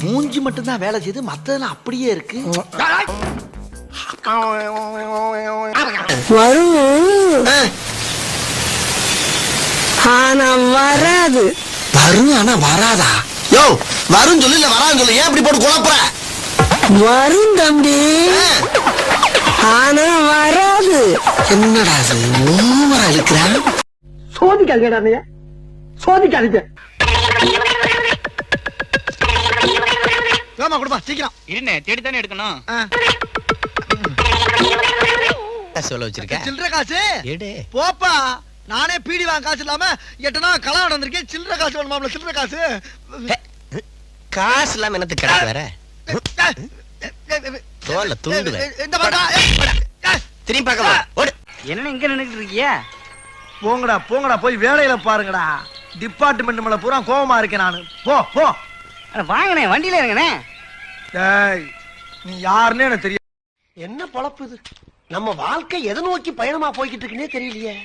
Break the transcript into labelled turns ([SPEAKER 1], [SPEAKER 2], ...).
[SPEAKER 1] மூஞ்சி மட்டும்தான் வேலை செய்து மத்ததெல்லாம் அப்படியே இருக்கு.
[SPEAKER 2] வரும் ஆனா வராது.
[SPEAKER 1] வரும் ஆனா வராதா? யோ வரும் சொல்லு இல்ல வரான்னு சொல்லு, ஏன் இப்படி போட்டு குழப்புற?
[SPEAKER 2] வரும் தம்பி ஆனா வராது.
[SPEAKER 1] என்னடா அது ஓவரா இருக்கிறான்?
[SPEAKER 2] சோதிக்காதீங்க சோதிக்காதீங்க.
[SPEAKER 1] ஏமா கொடுப்பா சீக்கிரம்.
[SPEAKER 3] இருண்ணே தேடி தானே எடுக்கணும்.
[SPEAKER 4] சொல்ல வச்சிருக்க
[SPEAKER 1] சில்லற காசு
[SPEAKER 4] எடு.
[SPEAKER 1] போப்பா, நானே பீடி வாங்க காசு இல்லாம எட்டனா கலாம் வந்திருக்கேன். சில்லற காசு வேணுமாம்ல? சில்லற காசு
[SPEAKER 4] காசு இல்லாம என்னத்துக்கு கிடக்கு வேற? தோல்ல துண்டு
[SPEAKER 1] இந்த பாட்டா
[SPEAKER 4] திரும்பி பார்க்கமா ஓடு.
[SPEAKER 3] என்ன இங்க நின்னுட்டு இருக்கியா?
[SPEAKER 1] போங்கடா போங்கடா, போய் வேலையில பாருங்கடா. டிபார்ட்மெண்ட் மேல பூரா கோவமா இருக்கேன் நானு. போ போ.
[SPEAKER 3] வாங்கண்ணே, வண்டியில இருங்கண்ணே.
[SPEAKER 1] டேய் நீ யாருன்னு எனக்கு தெரியும்.
[SPEAKER 2] என்ன பொழப்பு இது? நம்ம வாழ்க்கை எதை நோக்கி பயணமா போய்கிட்டு இருக்குன்னே தெரியலையே.